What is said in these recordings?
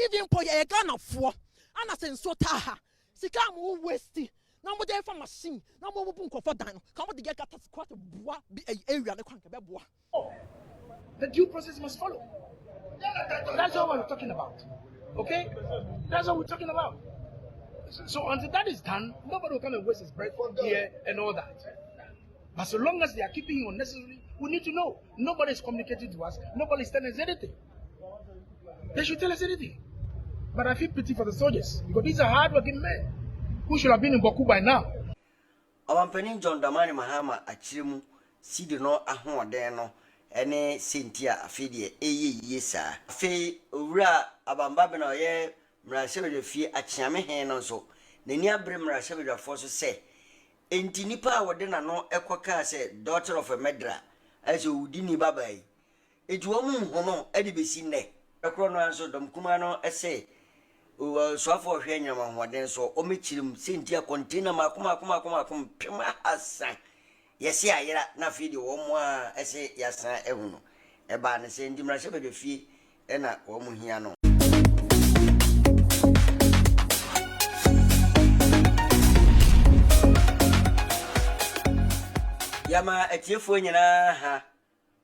even for a gun of four. And I send so taha. Sika mo westi. Now mo dey for machine. Now mo bun ko for dan. Come to get cat quite a bois be area the kwanka be bois. The due process must follow. That's all we're talking about. Okay? That's what we're talking about. So until that is done, nobody will come and waste his breath here and all that. But so long as they are keeping you unnecessarily, we need to know. Nobody is communicating to us. Nobody is telling us anything. They should tell us anything. But I feel pity for the soldiers because these are hard-working men who should have been in Baku by now. Our penny John Damani Mahama Achirimu, Sidi no Ahon ene Cynthia Afidie, yesa. Fe Ura Abambabino ye Mrasebe de Fie Achiame hen so. Nenia Brim Mrasebe de Force say. Enti nipa wadena no ekwaka se daughter of a medra as you dini babai. It woman hono edibesi ne. Ekrono anso dom kuma no ese so afọ hwe nyama hoden so o mechirim Cynthia container makuma pema asan. Yesi ayira na fidi wo mo a ese yasan ehunu. Eba ne se ndimra hye be fie e na wo mo hia no. Yama etiefo nyina ha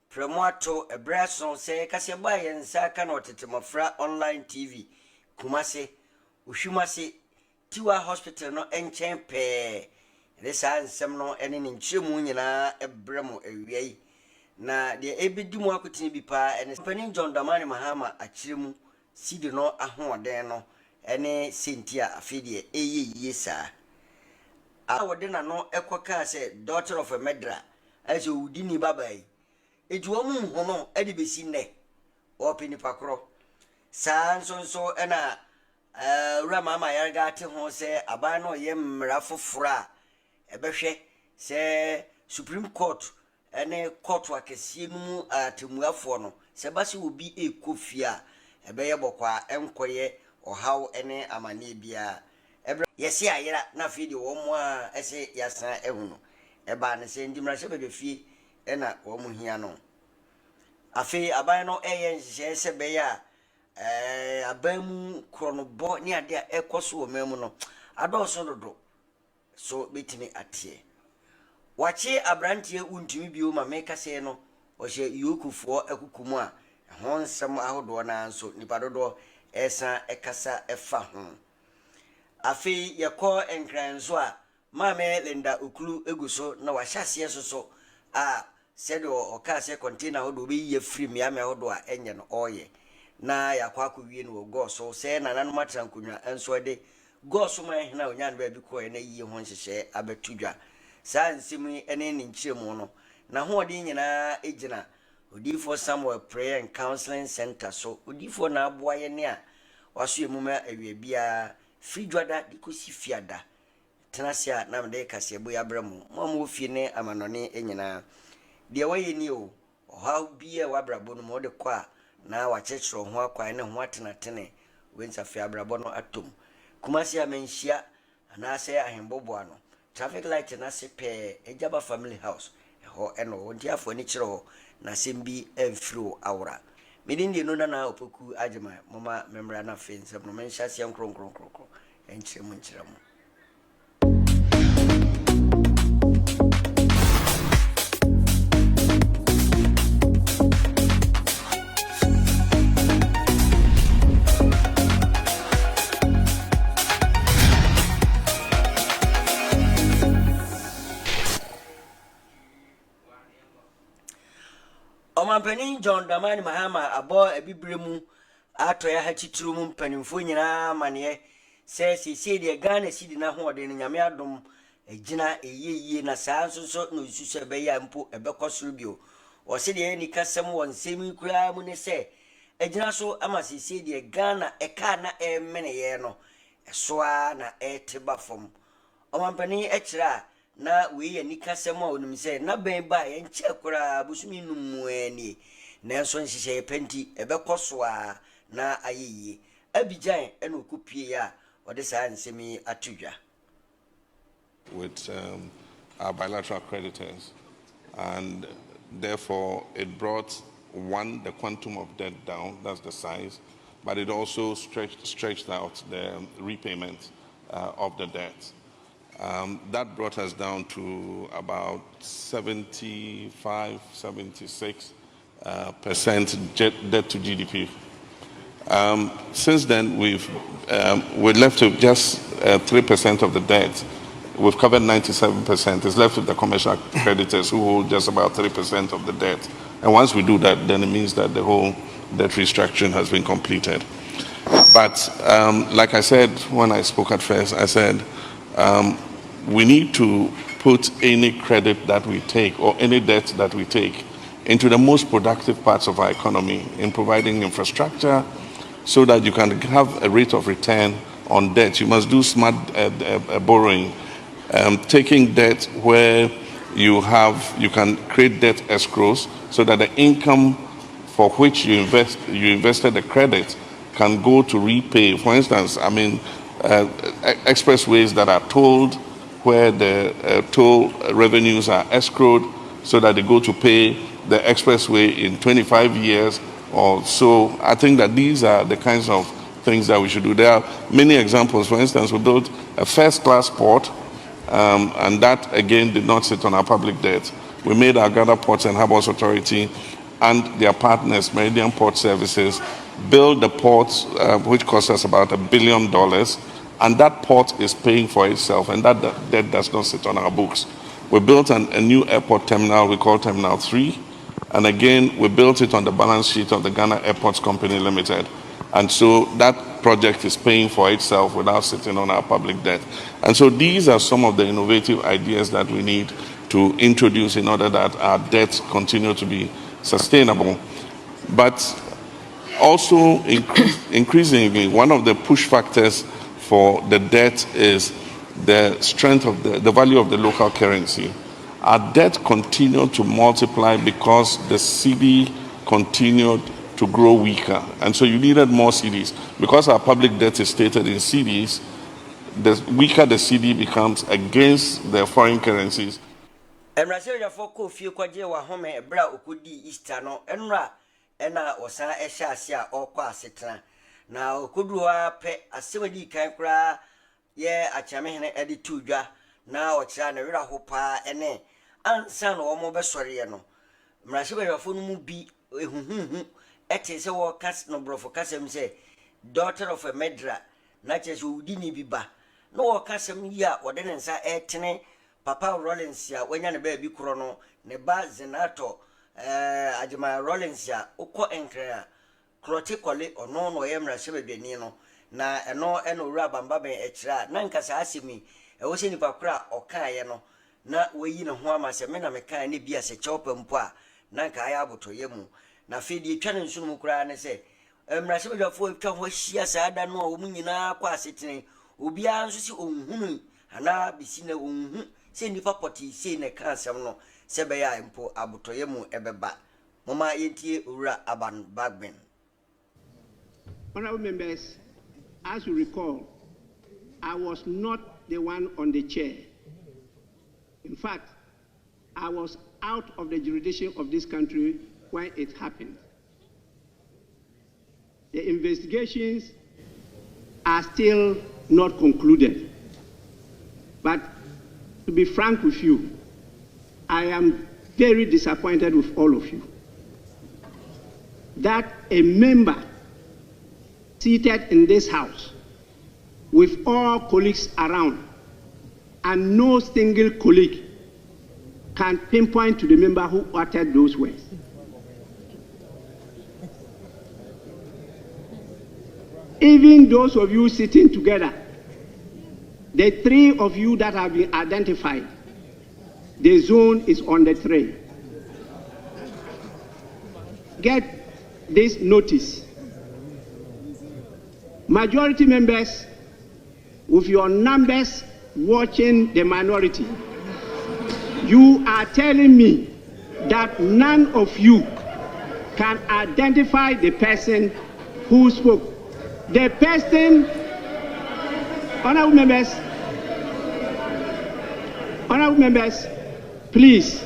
Promoto ebrason se kase ba yensa ka na otetemofra online TV kumase uhwimase Tiwa hospital no enchen pe resa nsem no ene ne nchemu nyina ebremo ewiei na de ebidimu akotini bi pa ene Company John Damani Mahama Achirimu Sidi no ahoden no ene Cynthia Afidie yesa awodena no ekoka se daughter of a medra as you dini babai ejuomu hono edibesi ne opini pakro so ena mama yarga ate ho se aban no ye mmra fofora ebehwe se Supreme Court ene court akese nu atemuafo no se base obi ekofia ebeye bokwa enkoye ohaw ene amane bia yesi ayira na fidi wo mo a ese yasan ehunu eba ne se ndimra hye be fie ena wo mo hia no afi aban no eye nhye se be ya abamu kronobo ni ade ekoso wo memu no adoso dodo so betimi atie wachi abrantie untumi bio ma meka se no o hye yokufo akukumu a ho nsem ahodo na nso nipa dodo esa ekasa efa ho afi yeko enkranzo a mame Linda Okulu eguso na wahyase so a sedo okase container hodo be ye free miame hodo a enye no oye na yakwa akwie no go so se na nanu matrankunwa enso de go so man hina onya ba bi ko na yi ho nhyehyɛ abetudwa saa nsimi ene ne nkyiremu no na ho ode nyina ejina odifo Samuel Prayer and Counseling Center so odifo na aboa ye ne a waso emuma awie bia fridwada dikosi fiada tenasia na mde kase ebo ya bremu mo fie ne amanone enyina de waye ni o ha bia wabrabo no mo de kwa na wachechro ho akwa ne ho atenatene wensa fie abrabo no atom kumasi amenhia anase ahembobo ano traffic light na sepe ejaba family house ho eno ndiafo ni kiro na sembi emfiro awra medindi no na opoku agema mama memra na fence no menhia se nkronkron enchiremu Omampani John Damani Mahama abo ebibremu atoya hachituru mu mpanimfo nyina mane se de Ghana sidi na ho ode nyame adom egina eyeye na saa so no sususe be ya mpo ebekosoro bio o se de ni kasem won semi kura mu ne se egina so ama se de Ghana eka na emene ye no esoa na eteba fom omampani ekira na we ye ni kasem a onum se na ben ba ye nche kura busumi num ani na enso nhihye penti ebekosoa na ayeye abijan ena okupie ya with our bilateral creditors, and therefore it brought one, the quantum of debt down, that's the size, but it also stretched out the repayment of the debt. That brought us down to about 75, 76% debt to GDP. Since then, we're left with just 3% of the debt. We've covered 97%. It's left with the commercial creditors who hold just about 3% of the debt. And once we do that, then it means that the whole debt restructuring has been completed. But like I said when I spoke at first, I said we need to put any credit that we take or any debt that we take into the most productive parts of our economy in providing infrastructure so that you can have a rate of return on debt. You must do smart borrowing, taking debt where you can create debt escrows so that the income for which you invested the credit can go to repay. For instance, expressways that are tolled, where the toll revenues are escrowed so that they go to pay the expressway in 25 years or so. I think that these are the kinds of things that we should do. There are many examples. For instance, we built a first-class port, and that, again, did not sit on our public debt. We made our Ghana Ports and Harbours Authority and their partners, Meridian Port Services, build the ports, which cost us about $1 billion, and that port is paying for itself, and that debt does not sit on our books. We built a new airport terminal we call Terminal 3, and again, we built it on the balance sheet of the Ghana Airports Company Limited. And so that project is paying for itself without sitting on our public debt. And so these are some of the innovative ideas that we need to introduce in order that our debts continue to be sustainable. But also, increasingly, one of the push factors for the debt is the strength of the value of the local currency. Our debt continued to multiply because the cedi continued to grow weaker. And so you needed more cedis. Because our public debt is stated in cedis, the weaker the cedi becomes against the foreign currencies. Emrasio for Kofi Kwaje wa home ebra okudi Easter no enra ena osan ehya ase a okwa asetena na okudu wa pe asewadi kan kura ye achamehene edi tudwa na okira na wira hopa ene ansa no omo besore ye no mrasio for no mu bi ehuhuhu ete se wo kas no brofo kasem se daughter of a medra na chese udi ni biba no wo kasem yi a wode ne nsa etene Papa Rollins ya wenya ne baby kuro no ne ba Zenato Ajima Rollins ya uko enkra krote kole ono no yemra shebedwani no na eno wura bamba ben ekira na nkasa asemi wo se nipa kura okaye no na weyi ne ho amase me na meka ne bia se chopa mpo a na nka aya abotoye mu na fedi etwa ne nsu mu kura ne se emra shebedwafo etwa ho hia saada no a wo nyina kwa asetene obi a nso si onhunu ana bisine onhu se nipa poti se ne kansem no se be ya mpo abotoye mu ebeba mama yentie owura aban bagben. Honorable members, as you recall, I was not the one on the chair. In fact, I was out of the jurisdiction of this country when it happened. The investigations are still not concluded. But to be frank with you, I am very disappointed with all of you that a member seated in this house with all colleagues around and no single colleague can pinpoint to the member who uttered those words. Even those of you sitting together, the three of you that have been identified, the zone is on the tray. Get this notice. Majority members, with your numbers watching the minority, you are telling me that none of you can identify the person who spoke. The person, honorable members, please,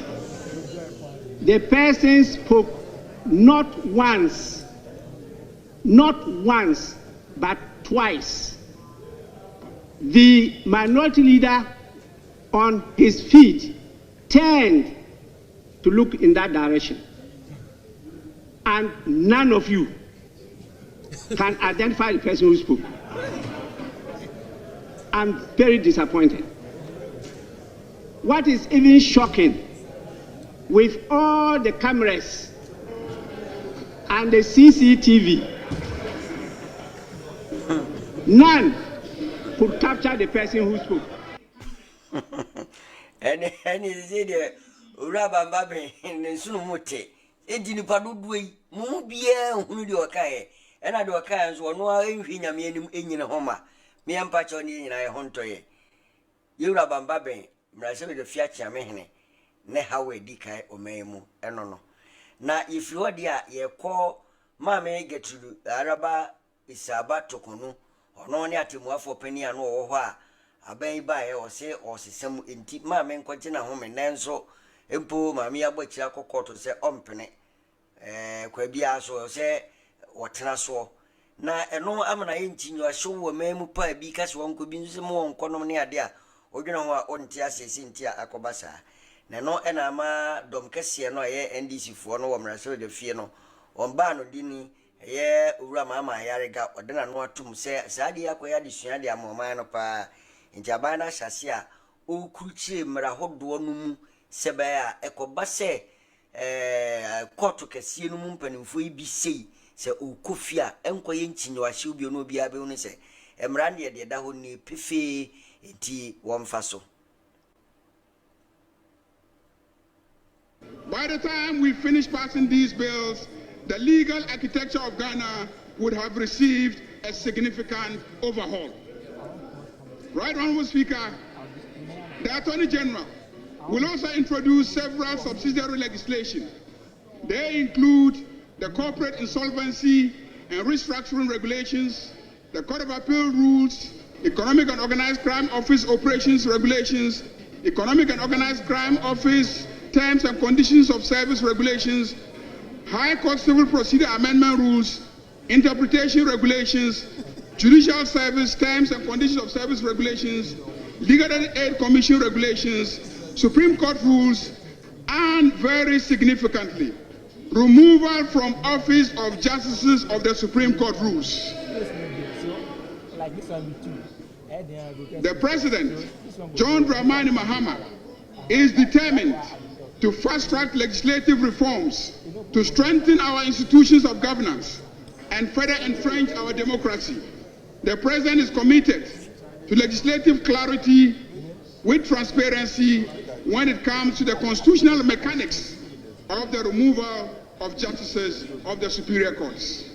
the person spoke not once, not once, but twice. The minority leader on his feet turned to look in that direction. And none of you can identify the person who spoke. I'm very disappointed. What is even shocking, with all the cameras and the CCTV, none could capture the person who spoke. And is it Urabambabe in Sunumute? Edini Padudwe, Mubia, who do a kae, and I do a kae, so no, I'm in a homa. Me and Pachoni and I hontoye. Urabambabe, Brazil the Fiat Mehne, ne how we decay or memu, and no. Now, if you are dear, ye call Mamma get to Araba is about to canoe, or no near to more for penny and or wha. A bay by or say or some inti mamma continue home and then so impo mamma butcher to say ompene quabia so say what so na no amana inti you show a memu pie because one could be some more economy idea or you know what on tia say Cynthia Acobasa na no enama dom kese no ye NDC for no wamra so de fie no on ba no dini ye ura mama yarega odena no atum say saadi akoya de sua de amoma no pa Injabana Shasia, O Kuchi Marahodo Numu, Sebea, Ecoba se, Koto Cassino Mumpen, Fui be say, say, O Kufia, Enco Yanchin, or she'll be no be able to say, Emrandia de Dahoni, Piffy, tea, one faso. By the time we finish passing these bills, the legal architecture of Ghana would have received a significant overhaul. Right, Honorable Speaker, the Attorney General will also introduce several subsidiary legislation. They include the Corporate Insolvency and Restructuring Regulations, the Court of Appeal Rules, Economic and Organized Crime Office Operations Regulations, Economic and Organized Crime Office Terms and Conditions of Service Regulations, High Court Civil Procedure Amendment Rules, Interpretation Regulations, Judicial Service Terms and Conditions of Service Regulations, Legal Aid Commission Regulations, Supreme Court Rules, and very significantly, removal from office of Justices of the Supreme Court Rules. The President, John Dramani Mahama, is determined to fast-track legislative reforms to strengthen our institutions of governance and further entrench our democracy. The President is committed to legislative clarity with transparency when it comes to the constitutional mechanics of the removal of justices of the superior courts.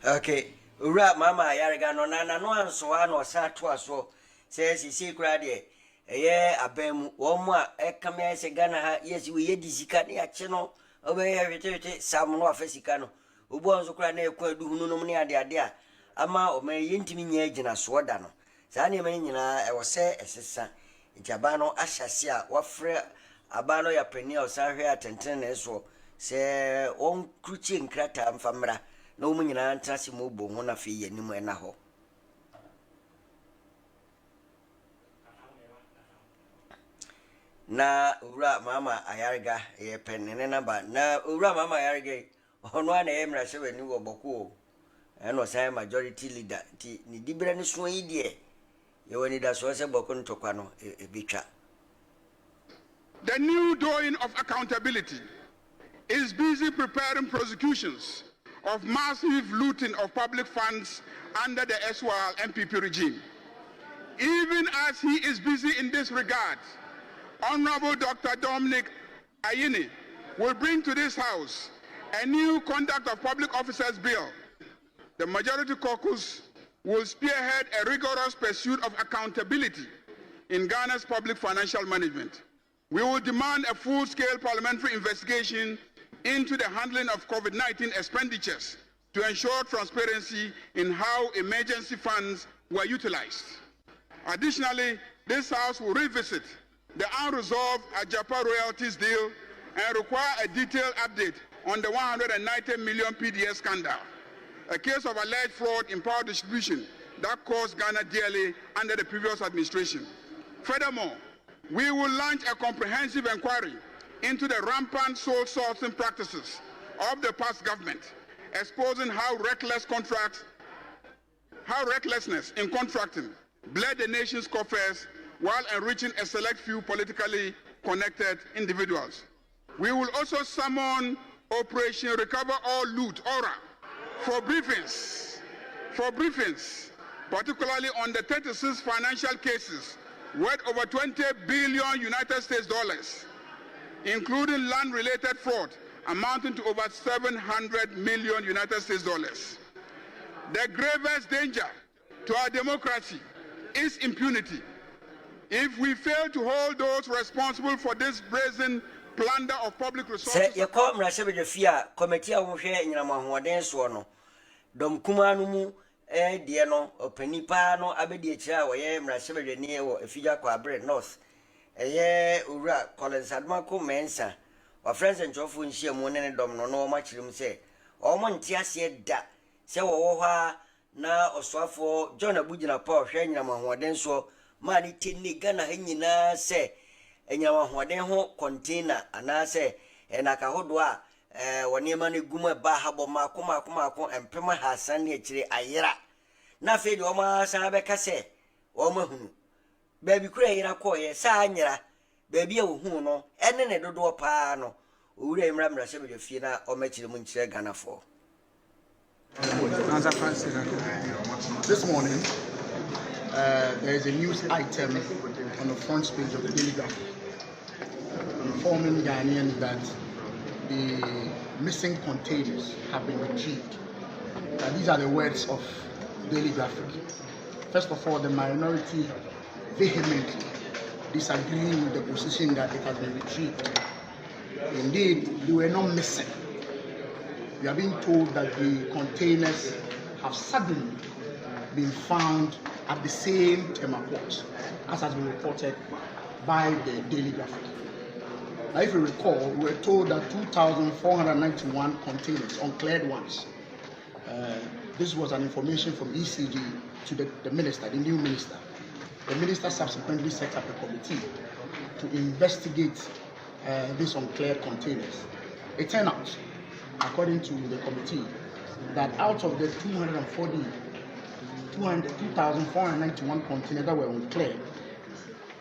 Okay, Ura Mama Yaragano Nana no answer one or sat to us so says he see crady. Abem, one more, come as a Ghana, yes, we had this channel over here, some more Fesicano, who was a crane, who no money idea. Ama or may intimate agent as Swadano. Sani Manina, I was say, as a son, Jabano Ashasia, what frere Abano ya Prenil, Sahia, Tenten, as well, say, on cruching crater and famra, no money and Tassimo, one of ye, no more naho. Na ura mama ayarga ye penene namba na ura mama ayarga ono ana emra sewe ni oboku eno sai majority leader ti ni dibra ni so yidie ye woni da so se boku ntokwa no ebitwa. The new doing of accountability is busy preparing prosecutions of massive looting of public funds under the SWAL MPP regime. Even as he is busy in this regard, Honorable Dr. Dominic Ayini will bring to this House a new Conduct of Public Officers Bill. The Majority Caucus will spearhead a rigorous pursuit of accountability in Ghana's public financial management. We will demand a full-scale parliamentary investigation into the handling of COVID-19 expenditures to ensure transparency in how emergency funds were utilized. Additionally, this House will revisit the unresolved Ajapa royalties deal and require a detailed update on the 190 million PDS scandal, a case of alleged fraud in power distribution that cost Ghana dearly under the previous administration. Furthermore, we will launch a comprehensive inquiry into the rampant sole sourcing practices of the past government, exposing how recklessness in contracting bled the nation's coffers while enriching a select few politically connected individuals. We will also summon Operation Recover All Loot, ORA, for briefings, particularly on the 36 financial cases worth over 20 billion United States dollars, including land-related fraud amounting to over 700 million United States dollars. The gravest danger to our democracy is impunity. If we fail to hold those responsible for this brazen plunder of public resources, se yeko mrasebe de fia committee a wo hwe nyinam ahoden so no dom kuma no mu de no opanipa no abedi akira wo ye mrasebe de ne wo afija kwa abre north eye owura Collins Admako mensa wa friends and jofu nhia mu ne dom no no ma kirim se o mo ntia ase da se wo hwa na osoafo John Abugina Paul hwe nyinam ahoden so ma ni tinni Ghana hanyina se enyama hoden ho container anase enaka hodo a woni ma ne guma ba habo makoma empema hasan ne akire ayera na fe de o ma san be kase o ma hunu ba bi kura yira ko ye sa anyira ba bi e hu no ene ne dodo pa no owura imra se be de fie na o ma kire mu nkire Ghana for. This morning, there is a news item on the front page of the Daily Graphic informing Ghanaians that the missing containers have been retrieved. These are the words of Daily Graphic. First of all, the minority vehemently disagreeing with the position that it has been retrieved. Indeed, they were not missing. We are being told that the containers have suddenly been found at the same Tema port, as has been reported by the Daily Graphic. Now, if you recall, we were told that 2,491 containers, uncleared ones. This was an information from ECG to the minister, the new minister. The minister subsequently set up a committee to investigate these uncleared containers. It turned out, according to the committee, that out of the 2,491 containers that were uncleared,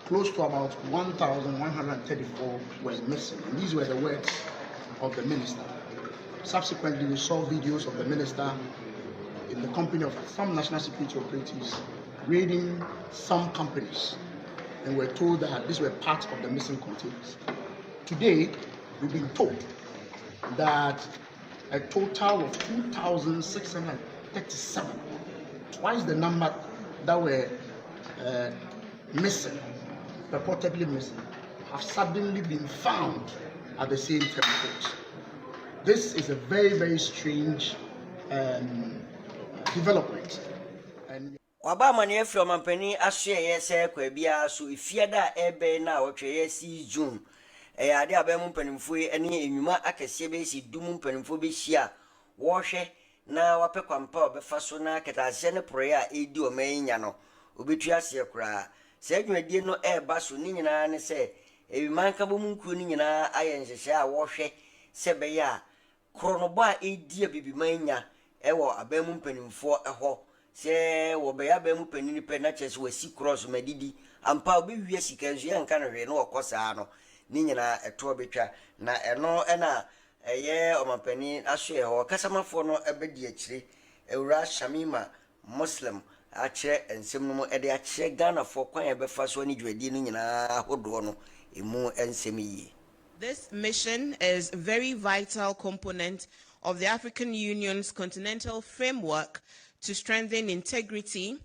close to about 1,134 were missing. And these were the words of the minister. Subsequently, we saw videos of the minister in the company of some national security operatives raiding some companies, and we're told that these were part of the missing containers. Today, we've been told that a total of 2,637, twice the number that were missing, purportedly missing, have suddenly been found at the same port. This is a very, very strange development. Waba mani from ampani asye se kwa bia so ifiada ebe na wotwe si June ade abemu mpanimfo ene enwuma akese be si dum mpanimfo be hia wo hwe na wape kwampa obefa so na ketase ne prayer edi o manya no obetu ase kura se adwumadie no eba so ni nyina ne se ewimanka bo munkuo ni nyina ayenhyehe a wo hwe se be ya kronobo a edi abibimanya ewo abemu mpanimfo eho se wo be ya abemu panini pe na chese wasi cross madidi ampa obewie sika nso ya nka no hwe no okosa no ni nyina eto betwa na eno ena eye omampani ahwe ho kasamafo no ebedi akire ewura Shamima Muslim akire ensem no ede akire Ghana fo kwan ebefa so ni dwadi no nyina hodo no emu ensem yi. This mission is a very vital component of the African Union's continental framework to strengthen integrity,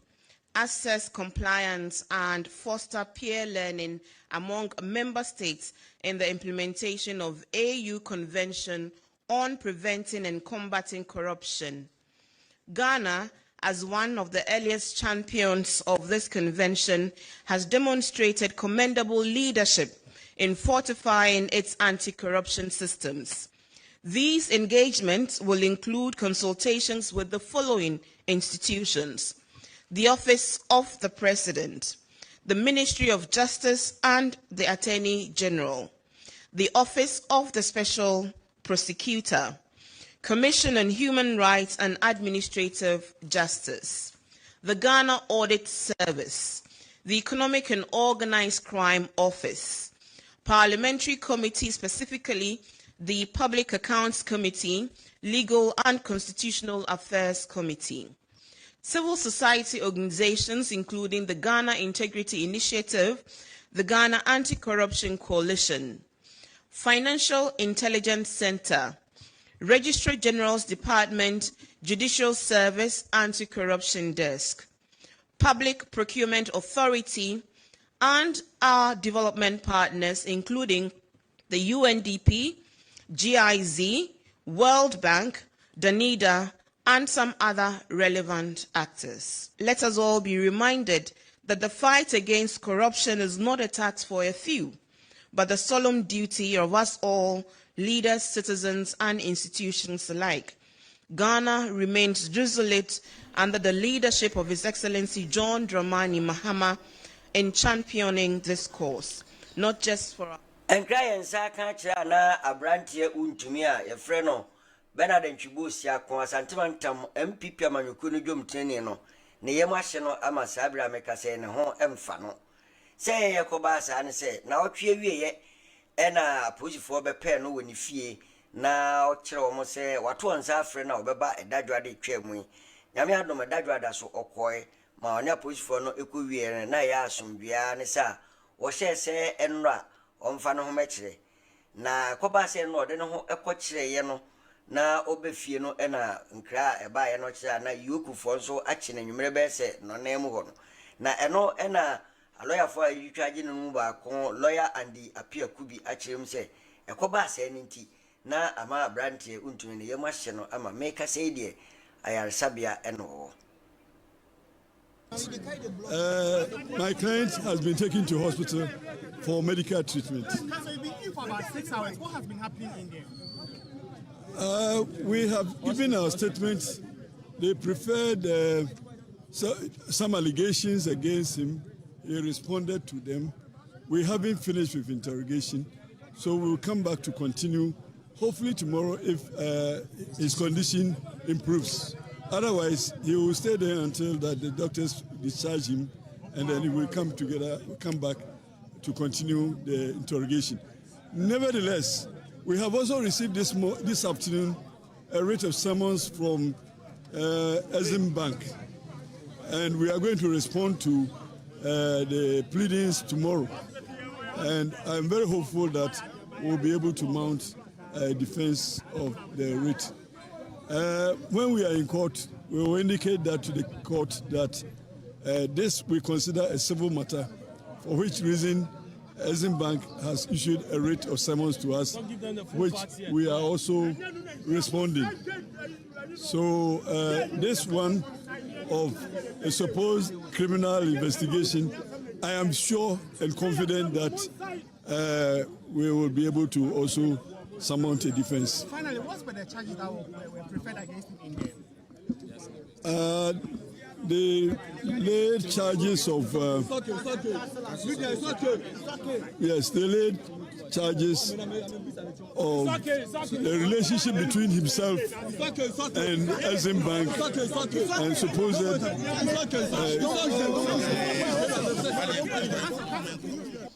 assess compliance, and foster peer learning among member states in the implementation of AU Convention on Preventing and Combating Corruption. Ghana, as one of the earliest champions of this convention, has demonstrated commendable leadership in fortifying its anti-corruption systems. These engagements will include consultations with the following institutions: the Office of the President, the Ministry of Justice and the Attorney General, the Office of the Special Prosecutor, Commission on Human Rights and Administrative Justice, the Ghana Audit Service, the Economic and Organized Crime Office, Parliamentary Committee, specifically the Public Accounts Committee, Legal and Constitutional Affairs Committee, civil society organizations including the Ghana Integrity Initiative, the Ghana Anti-Corruption Coalition, Financial Intelligence Center, Registrar General's Department, Judicial Service, Anti-Corruption Desk, Public Procurement Authority, and our development partners including the UNDP, GIZ, World Bank, DANIDA, and some other relevant actors. Let us all be reminded that the fight against corruption is not a task for a few, but the solemn duty of us all, leaders, citizens, and institutions alike. Ghana remains resolute under the leadership of His Excellency John Dramani Mahama in championing this cause, not just for our... And cry and Saka na Abrantia Untumia, a freno, Bernard and Chibusia, Santimantam, MPP Manukunu Jum Tenino, Neyamashano Amasabra Mekase and home Mfano. Say Yakobasa and say, now Chie, and a pussy for the pen when you fee. Now Chiromo say, what one's our friend or Baba a dadwadi chemwe. Yamia no madadwada so okoi, ma onya pussy for no equivia and Naya Sumbiana sa, or say enra. Omfano hometre na koba se no de no ho ekokyere ye no na obefie no na nkra eba ye no kyere na yokufo nso akye na nwumere be se no na emu ho no na eno na lawyer for yitwaje no mu ba ko lawyer and the appear kubi akyere mu se ekoba se nti na ama brantie untumi ne ye mahye no ama meka se die ayarsabia eno. My client has been taken to hospital for medical treatment. So you've been in for about 6 hours. What has been happening in there? We have given our statements. They preferred some allegations against him. He responded to them. We haven't finished with interrogation, so we'll come back to continue, hopefully tomorrow if his condition improves. Otherwise, he will stay there until that the doctors discharge him, and then he will come back to continue the interrogation. Nevertheless, we have also received this afternoon a writ of summons from Exim Bank, and we are going to respond to the pleadings tomorrow. And I'm very hopeful that we'll be able to mount a defense of the writ. When we are in court, we will indicate that to the court that this we consider a civil matter, for which reason Exim Bank has issued a writ of summons to us, which we are also responding. So this one of a supposed criminal investigation, I am sure and confident that we will be able to also surmount a defense. Finally, what were the charges that were preferred against him in there? The laid charges of yes, the laid charges of the relationship between himself and Exim Bank and supposed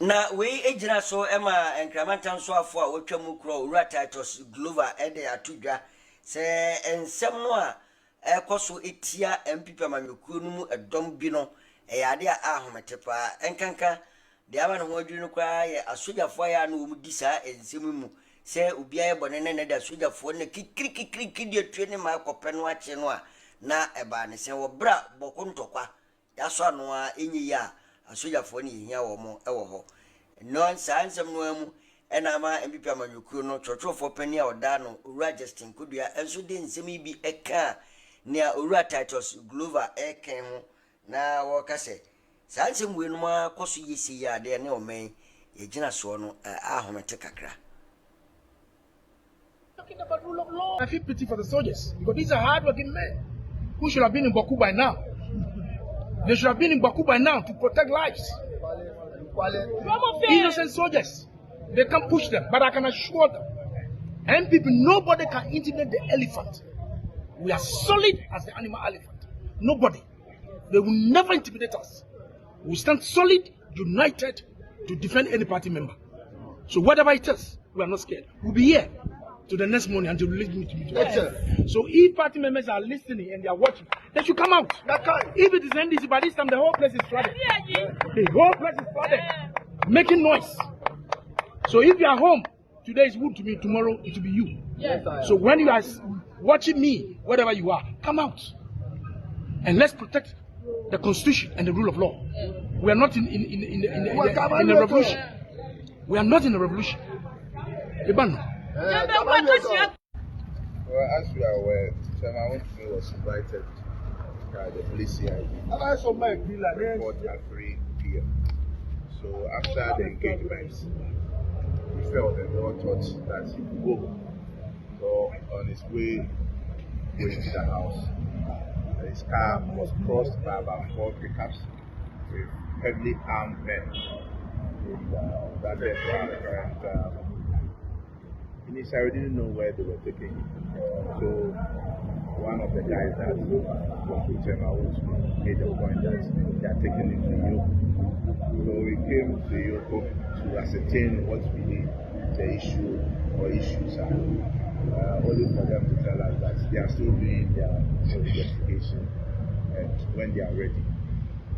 na we ejina so ema enkramantan so afo a wotwamu kro ura titles glover ede atudwa se ensem no a ekoso etia MPP amanyokuru no mu edom bi no eyade a ahometepa enkanka de aba no hodwiri no kwa ye asojafo ya na omu di sa ensem mu se obi aye bone ne de asojafo ne kikirikiriki de tue ne ma kope no ache no a na eba ne se wo bra bokontokwa ya so no a enyi ya asojafo ne hia wo mo ewo ho no ansem no amu ena ma MPP amanyokuru no chochofo pani a oda no ura Justin Kudua enso de nsem bi eka nea owura Titus Glover eken ho na wokase sansem we no akoso yesi ya de ne omen yegina so no ahomete kakra. Talking about rule of law. I feel pity for the soldiers because these are hard-working men who should have been in Baku by now. They should have been in Baku by now to protect lives. Innocent soldiers. They can push them, but I can assure them, and people, nobody can intimidate the elephant. We are solid as the animal elephant. Nobody. They will never intimidate us. We stand solid, united to defend any party member. So whatever it is, we are not scared. We'll be here to the next morning until we lead me to. So if party members are listening and they are watching, they should come out. If it is NDC, by this time the whole place is flooded. The whole place is flooded, making noise. So if you are home, today is wontumi, tomorrow it will be you. Yes. So when you are watching me, wherever you are, come out. And let's protect the constitution and the rule of law. We are not in a revolution. We are not in a revolution. Well, as you are aware, Chairman Wontumi was invited by the police CID report at 3 p.m. So after the engagement, he felt and we all thought that he could go. So on his way going to the house, his car was crossed by about 4 pickups with heavily armed men in that area. Initially, we didn't know where they were taking him. So one of the guys that was with him made the point that they are taking him to Europe. So we came to Europe to ascertain what really the issue or issues are. Only for them to tell us that they are still doing their investigation, and when they are ready,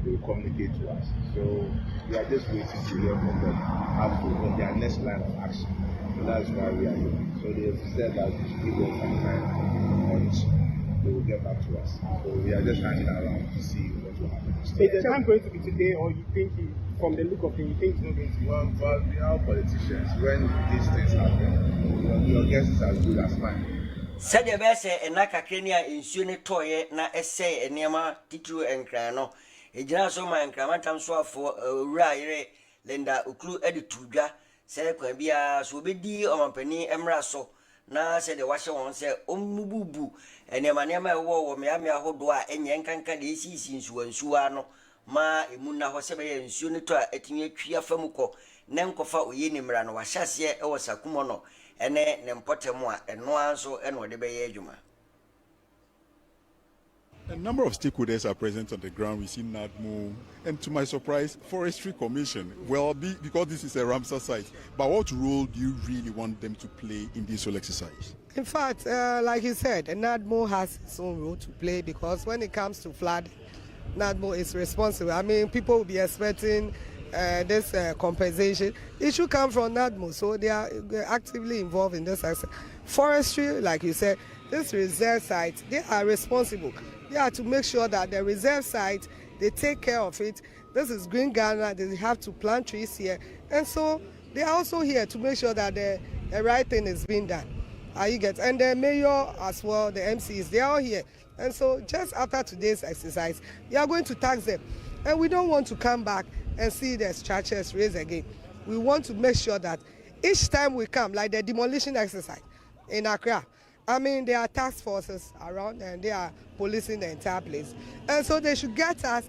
they will communicate to us. So we are just waiting to hear from them as to on their next line of action. So that's why we are here. So they have said that we should give them some time and they will get back to us. So we are just hanging around to see what will happen. Is the time going to be today, or you think from the look of it, you think it's not going to be? Well, we are politicians. When these things happen, your guess is as good as mine. Said the best and Nakakenia in Sunni Toye na essay and Yama Titu and Crano. A general so my incrementum so for Rai Lenda Uklu Edituja. Say Quabia so be di or my penny emraso. Na said the washer one say Omubu and Yamanema war Miami Hodua and Yankanka de since you and Suano ma Imuna Hosebe and Sunita etimia Tria Famuko Nankofa Uyinimran Washasia or Sakumono and then Nempotemwa and no answer and what the Bay Juma. A number of stakeholders are present on the ground. We see NADMO, and to my surprise, Forestry Commission. Well, because this is a Ramsar site, but what role do you really want them to play in this whole exercise? In fact, like you said, NADMO has its own role to play because when it comes to flood, NADMO is responsible. I mean, people will be expecting this compensation. It should come from NADMO, so they are actively involved in this exercise. Forestry, like you said, this reserve site, they are responsible. They are to make sure that the reserve site, they take care of it. This is Green Ghana, they have to plant trees here. And so they are also here to make sure that the right thing is being done. And the mayor as well, the MCs, they are all here. And so just after today's exercise, we are going to tax them. And we don't want to come back and see the structures raised again. We want to make sure that each time we come, like the demolition exercise in Accra, I mean, there are task forces around and they are policing the entire place. And so they should get us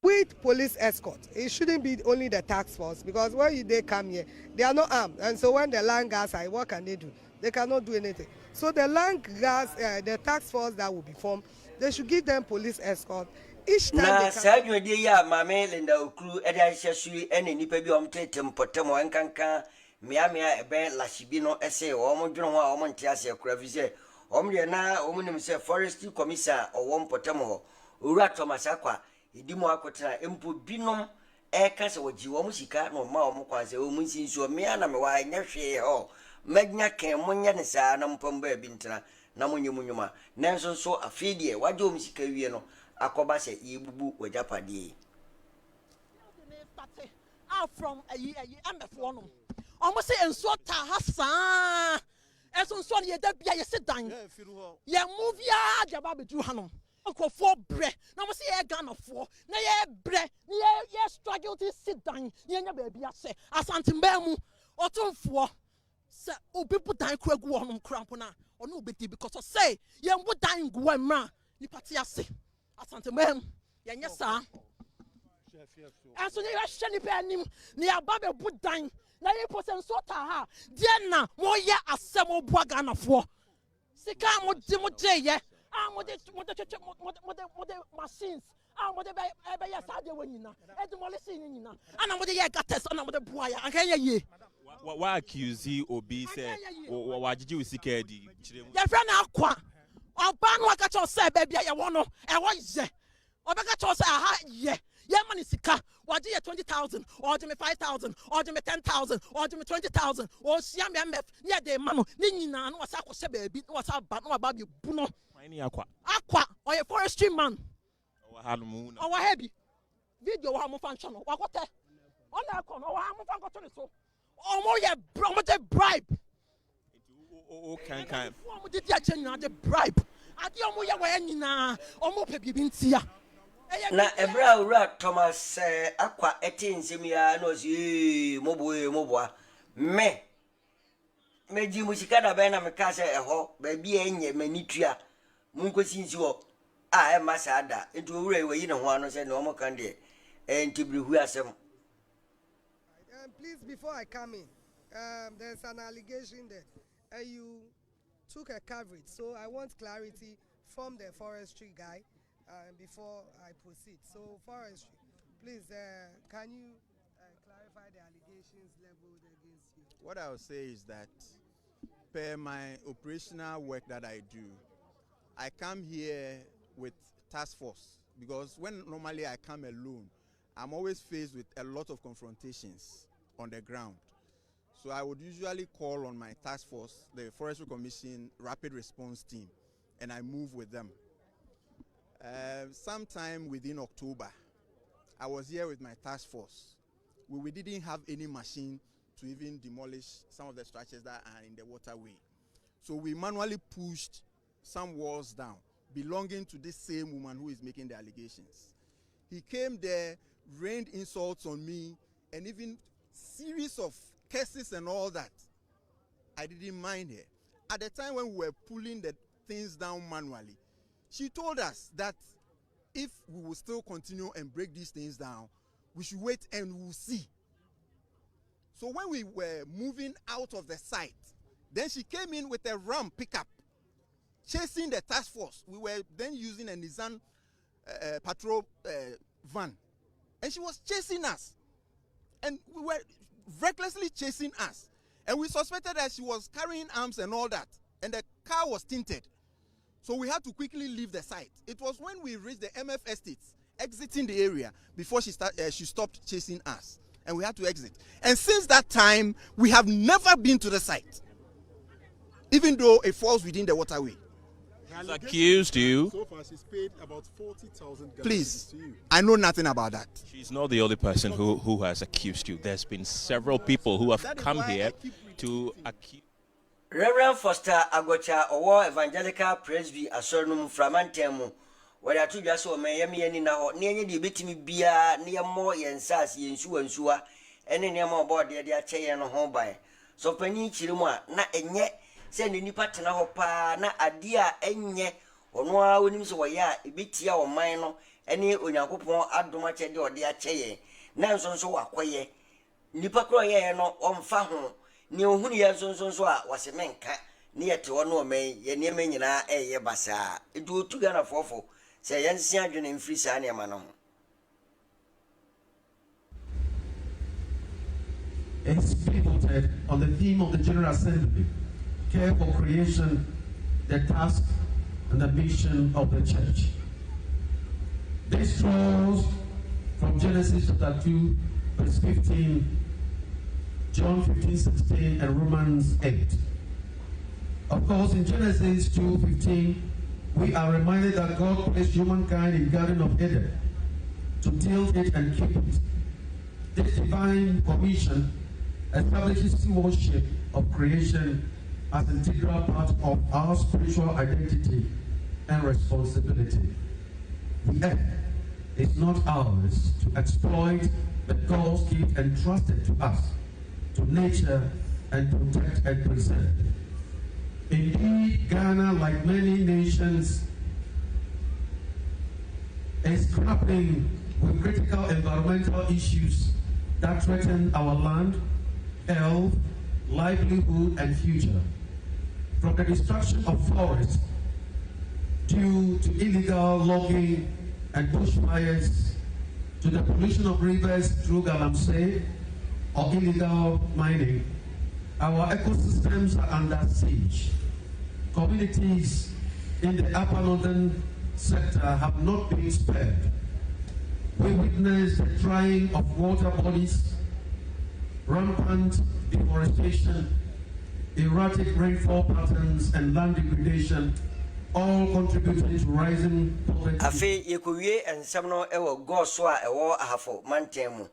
with police escort. It shouldn't be only the task force because when they come here, they are not armed. And so when the land guards are, what can they do? They cannot do anything. So the land guards, the task force that will be formed, they should give them police escort. Each time na they say you dey ya mama Linda Okru e dey hyesu ene nipa bi omtetem potem wankanka miamia ebe lashibi no ese o mo dwene ho a o mo ntia se kura fi se o mo de na o mo nim se forestry commissioner o wo potem ho owura Thomas Akwa idimo akotena empo binom e ka se woji wo mo sika no ma o mo kwanse o mo nsinso me ana me wa nya hwe ho magnya kan mo nya ne sa na mpamba bi ntena na mo nyimunyuma nanso so afidie waje o mo sika wie no akoba se yibubu wajapade from a MF1 almost say enso ta hasa ɛso nso ne yɛda bia yɛsi dan yɛ move ya jaba bedu hanom nkɔfoɔ brɛ na mo se yɛ Ghanafoɔ na yɛ brɛ na yɛ struggle to sit dan yɛnya baabi asɛ asantemba mu ɔtomfoɔ sɛ obi bu dan kura gu hɔnom krampo na ɔno obedi because ɔsɛ yɛn bu dan gu hɔ mra nipa te ase asantemba mu yɛnyɛ saa ɛnso ne yɛhwɛ nipa anim ne yɛaba bɛbu dan na yɛpɔ sɛ nso taa ha deɛ na moyɛ asɛm ɔboa Ghanafoɔ sika mode gyeyɛ mode machines mode bɛyɛ saa deɛ wɔ nyina ɛdemɔlese ne nyina ana mode yɛ gates ana mode boa yɛ anka yɛ yie wa accuse obi sɛ wagyegye wo sika adi yɛfrɛ no akwa ɔba no waka kyɛw sɛ baabi a yɛwɔ no ɛwɔ yɛ ɔbɛka kyɛw sɛ aha yɛ yɛma ne sika wɔgye yɛ 20,000 ɔgye me 5,000 ɔgye me 10,000 ɔgye me 20,000 ɔhyia me MF ne yɛde ma no ne nyinaa no wɔsa akɔhyɛ baabi na wɔsa aba na wɔaba bɛbu no akwa ɔyɛ forestry man ɔwɔ ha bi video wɔ ha mofa nhwɛ no wakɔtɛ ɔna ɛkɔ no ɔwɔ ha mofa nkɔto ne so ɔmode bribe ɔmode di akyɛ nyinaa de bribe adeɛ ɔmoyɛ wɔyɛ nyinaa ɔmopɛ biribi ntia na ebra owura Thomas akwa ete nsem ya na osi moboa me meji musika da be na me ka se eho ba bi enye manitua munkosi nsi ho e masa ada etu owura eyi ne ho ano se ne omo kan de ntibrehu asem. Please, before I come in, there's an allegation that you took a coverage, so I want clarity from the forestry guy. Before I proceed, so forestry, please, can you clarify the allegations leveled against you? What I would say is that, per my operational work that I do, I come here with task force because when normally I come alone, I'm always faced with a lot of confrontations on the ground. So I would usually call on my task force, the Forestry Commission Rapid Response Team, and I move with them. Sometime within October, I was here with my task force. We didn't have any machine to even demolish some of the structures that are in the waterway. So we manually pushed some walls down belonging to this same woman who is making the allegations. He came there, rained insults on me, and even series of curses and all that. I didn't mind her. At the time when we were pulling the things down manually, she told us that if we will still continue and break these things down, we should wait and we'll see. So when we were moving out of the site, then she came in with a Ram pickup, chasing the task force. We were then using a Nissan patrol van. And she was chasing us. And we were recklessly chasing us. And we suspected that she was carrying arms and all that. And the car was tinted. So we had to quickly leave the site. It was when we reached the MF estates, exiting the area, before she stopped chasing us. And we had to exit. And since that time, we have never been to the site, even though it falls within the waterway. She's accused you. So far, she's paid about 40,000. Please, I know nothing about that. She's not the only person who has accused you. There's been several people who have come here to accuse. Reverend Foster Agocha Owo Evangelical Presby Asurnum Framantemu where atu dwa so me yem ye ni na ho ne enye de betimi bia ne yemo yensas yensu ansuwa ene ne ma obo de akyeye no ho ban so pani kirimu a na enye se ne nipa tena ho pa na ade a enye ono a onim so wo ya ebetia wo man no ene onyankopon adom akyede ode akyeye na nso wakoye nipa kro ye no omfa ho ni ohunu ye nso a wase menka ni yete wo no men ye ne men nyina eye basa edu otu Ghana fofo se ye nsia adwene mfiri sa ne ma no. It's pivoted on the theme of the General Assembly, care for creation, the task and the mission of the church. This draws from Genesis chapter 2, verse 15, John 15:16, and Romans 8. Of course, in Genesis 2:15, we are reminded that God placed humankind in the Garden of Eden to till it and keep it. This divine commission establishes stewardship of creation as an integral part of our spiritual identity and responsibility. The earth is not ours to exploit, but God's gift entrusted to us, to nature, and protect and preserve. Indeed, Ghana, like many nations, is grappling with critical environmental issues that threaten our land, health, livelihood, and future. From the destruction of forests due to illegal logging and bushfires, to the pollution of rivers through galamsey or illegal mining, our ecosystems are under siege. Communities in the upper northern sector have not been spared. We witness the drying of water bodies, rampant deforestation, erratic rainfall patterns, and land degradation, all contributing to rising poverty. Afe yekuwie ensam no ewo goso a ewo ahafo mantemu.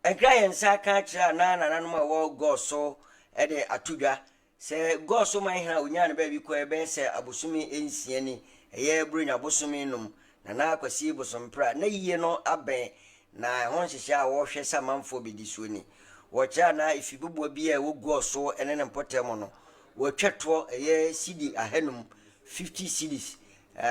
Enkra yensa ka kira na nananum a ewo goso ede atudwa se goso man hina onya ne ba bi ko ebe se abosumi ensia ni eye brunya abosumi num na na akwasi bosompra na yiye no aben na hon hihye a wo hwe samanfo bidisuo ni wo kya na ifibubu bi a ewo goso ene ne potemo no wo twetwo eye cd ahanum 50 cedis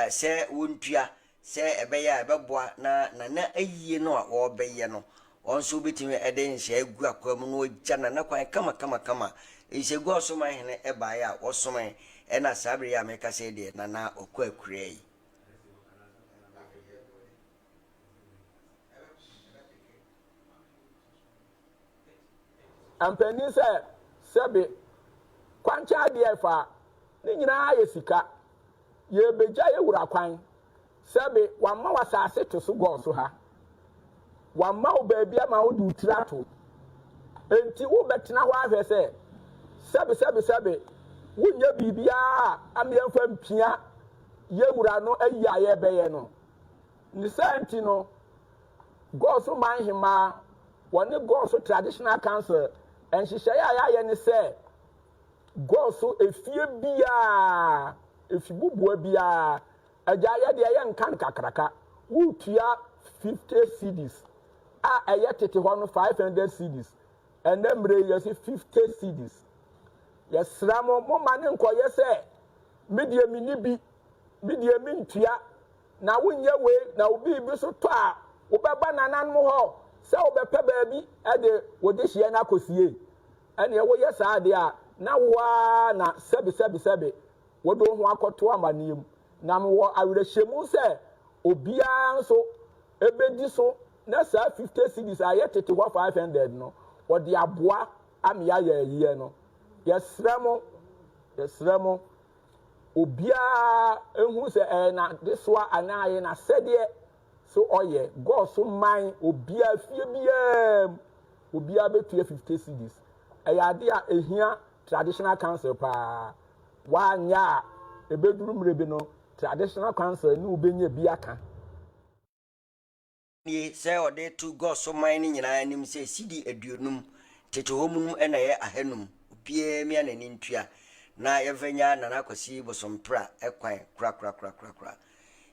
se wontua se ebeya ebeboa na ayiye no a wo beye no onso betimi eden hye agu akwam no ogya na kwan kama ise goso man hene ebaye a wo soman ena sabre ya meka se de na okwa akurei ampani sebe kwancha de fa ni nyina yesika ye beja ye wura kwan sebe wamma wasase to so goso ha wamma obabi ama wo du trato enti wo betena ho ahwe sebe wunya bibia amiamfa mpia ye wura no ayi aye beye no ni senti no goso man hima woni goso traditional council en hihye ya ne se goso efie bia efibubu bia ajaye de ye nkan kakraka wutua 50 cedis a eye tete ho no 500 cedis and emre ye 50 cedis yesramo mo mane nkoye se media minibi media mintua na wonye we na obi bi so to a wobeba nanan mo ho se wobepe baabi ade wode hie na kosie ene ye wo yesa de a na wa na sebe wodo ho akoto amaniem na mo awrehemu se obia nso ebedi so na sa 50 cedis aye tete ho 500 no wode aboa amia ya yiye no yesremo obia ehu se na deswa anaye na sede so oye go so man obia fie obia betua 50 cedis eyade a ehia traditional council pa wanya ebeduru mrebe no traditional council ni obenye biaka ni se ode to go so man ni nyina anim se cd aduonum tete homunum ena ye ahanum bie mi anani ntua na yevenya na nakwasi bosompra ekwan kra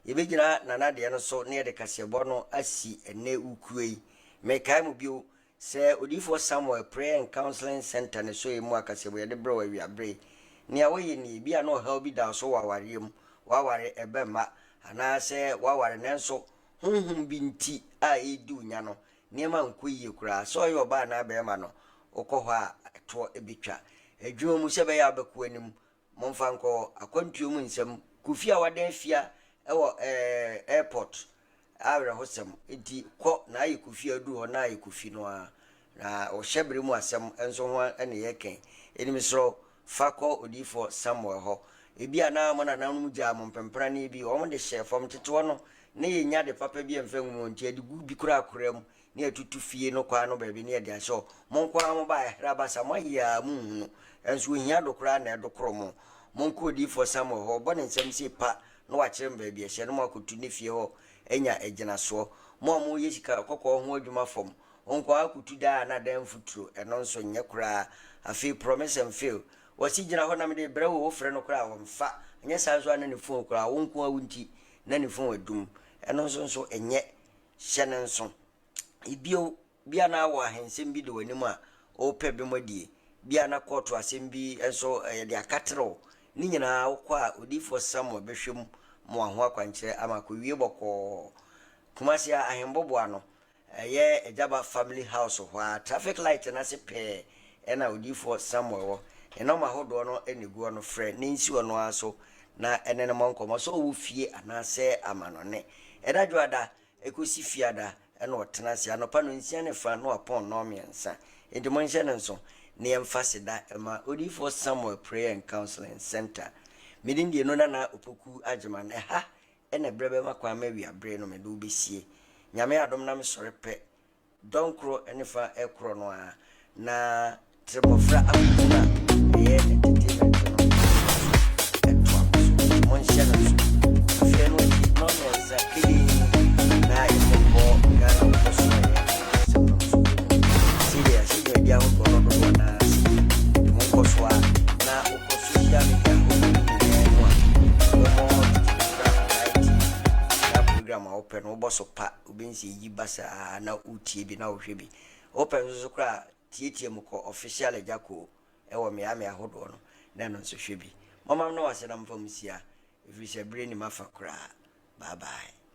yebegina na de no so ne de kasebo no asi ene ukuei mekai mu bio se odifo Samuel Prayer and Counseling Center ne so emu akasebo ye de bro wi abre ne awoye ni bia no help bi da so wawarem waware ebema ana se waware nenso hunhum binti a edu nya no ne ma nkoyie kura so yo ba na bema no okoho a to ebitwa adwuma mu sebe ya abeku anim momfa nko akwantuo mu nsem kufia wadan fia ewo airport awre hosem enti ko na ayi kufia du ho na ayi kufi no a na o hyebre mu asem enso ho ene yeken enim sro fako odifo Samuel ho ebi ana mo na nanum gya mo mpempra na ebi o mo de hye fom tetewo no ne yenya de papa bi emfenwu mo nti ade gu bi kura akoram ne atutu fie no kwa no baabi ne de ahye monko am ba raba samaya mu enso hia dokura na edokoro mo monko odifo Samuel ho bo ne nsem si pa no wa kyerem baabi ahye no makotu ne fie ho enya egina so mo yesika kokko ho adwuma fom onko akutu da na dan futuro eno nso nye kura afi promise and fail wasi gyina hɔ na mede brɛ wo frɛ no kora wo mfa nyɛ saa so ana ne phone kora wo nko awunti na ne phone adum ɛno nso enye hyɛ ne nso ibio bia na wo ahensem bi de wanim a o pɛ bi modie bia na court asem bi enso de akatero ni nyina wo kwa odifo Samuel behwem mo aho akwankyerɛ ama ko wie bɔkɔ kumasi ahembobo ano ye ejaba family house ho a traffic light na se pɛ ɛna odifo Samuel wo eno ma hodo no enegu no frɛ ne nsi ono aso na enene monkomo so wo fie anase amanone edadwada ekosi fiada eno otena se anopa no nsia ne fa no apon no miensa enti monhye ne nso ne emfasida ma odifo Samuel Prayer and Counseling Center midin die no na opoku agyeman ha ene brebe makwa ma wi abre no me do besie nyame adom na me sore pe donkro ene fa ekro no a na tremofra akuna ye entertainment no etwa so monhye ne nso afia no no nza kidi na imbo ngana ko so ya sidia dia ho ko no na mo ko so na ko social media program open wo boso pa obensi yi basa na utie bi na wohwe bi open so kra tietie mu ko official ejako e wo me ahodo no na no so hwe bi mama no wase na mfam sia if we say brain mafa kra bye bye.